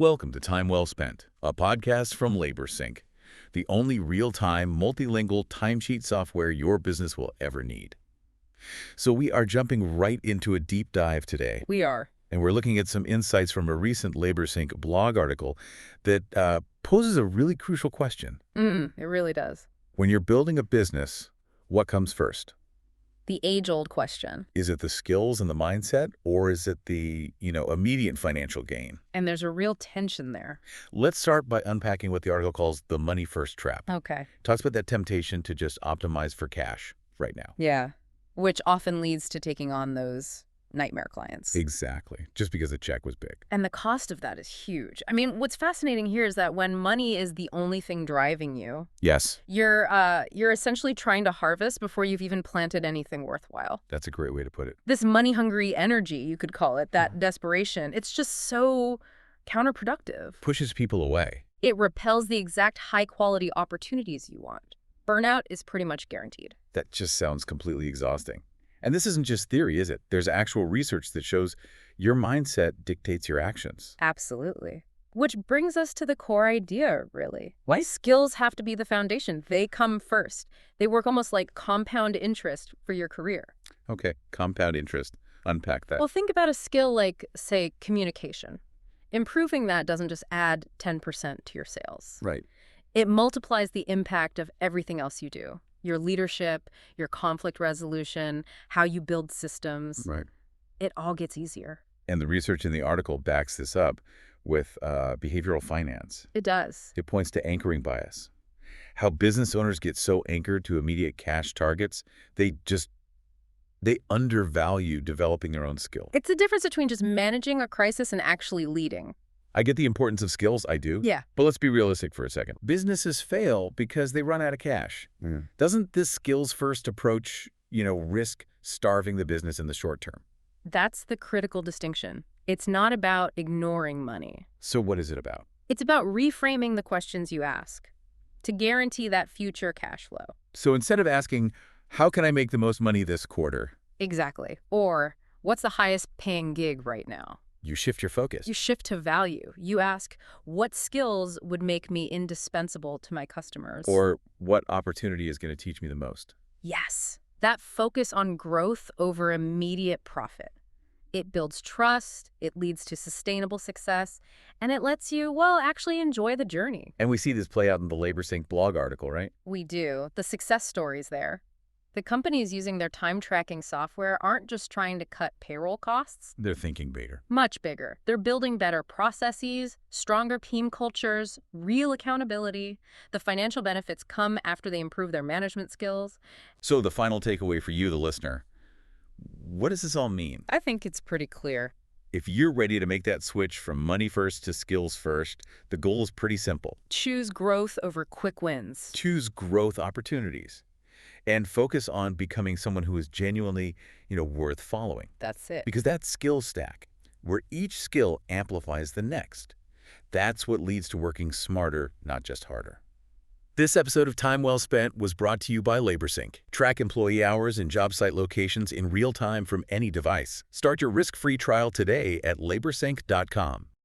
Welcome to Time Well Spent, a podcast from LaborSync, the only real-time, multilingual timesheet software your business will ever need. So we are jumping right into a deep dive today, We are. and we're looking at some insights from a recent LaborSync blog article that poses a really crucial question. It really does. When you're building a business, what comes first? The age-old question. Is it the skills and the mindset, or is it the, immediate financial gain? And there's a real tension there. Let's start by unpacking what the article calls the money first trap. Okay. Talks about that temptation to just optimize for cash right now. Yeah. Which often leads to taking on those nightmare clients. Exactly. Just because the check was big. And the cost of that is huge. I mean, what's fascinating here is that when money is the only thing driving you, Yes. you're essentially trying to harvest before you've even planted anything worthwhile. That's a great way to put it. This money-hungry energy, you could call it, that desperation, it's just so counterproductive. Pushes people away. It repels the exact high-quality opportunities you want. Burnout is pretty much guaranteed. That just sounds completely exhausting. And this isn't just theory, is it? There's actual research that shows your mindset dictates your actions. Absolutely. Which brings us to the core idea, really. What? Skills have to be the foundation. They come first. They work almost like compound interest for your career. Okay, compound interest. Unpack that. Well, think about a skill like, say, communication. Improving that doesn't just add 10% to your sales. Right. It multiplies the impact of everything else you do. Your leadership, your conflict resolution, how you build systems. Right. It all gets easier. And the research in the article backs this up with behavioral finance. It does. It points to anchoring bias. How business owners get so anchored to immediate cash targets, they undervalue developing their own skill. It's the difference between just managing a crisis and actually leading. I get the importance of skills, I do. Yeah. But let's be realistic for a second. Businesses fail because they run out of cash. Doesn't this skills first approach, risk starving the business in the short term? That's the critical distinction. It's not about ignoring money. So what is it about? It's about reframing the questions you ask to guarantee that future cash flow. So instead of asking, how can I make the most money this quarter? Exactly. Or, what's the highest paying gig right now? You shift your focus. You shift to value. You ask, what skills would make me indispensable to my customers? Or what opportunity is going to teach me the most? Yes, that focus on growth over immediate profit. It builds trust, it leads to sustainable success, and it lets you, actually enjoy the journey. And we see this play out in the LaborSync blog article, right? We do. The success stories there. The companies using their time tracking software aren't just trying to cut payroll costs. They're thinking bigger. Much bigger. They're building better processes, stronger team cultures, real accountability. The financial benefits come after they improve their management skills. So the final takeaway for you, the listener, what does this all mean? I think it's pretty clear. If you're ready to make that switch from money first to skills first, the goal is pretty simple. Choose growth over quick wins. Choose growth opportunities and focus on becoming someone who is genuinely, worth following. That's it. Because that skill stack, where each skill amplifies the next, that's what leads to working smarter, not just harder. This episode of Time Well Spent was brought to you by LaborSync. Track employee hours and job site locations in real time from any device. Start your risk-free trial today at laborsync.com.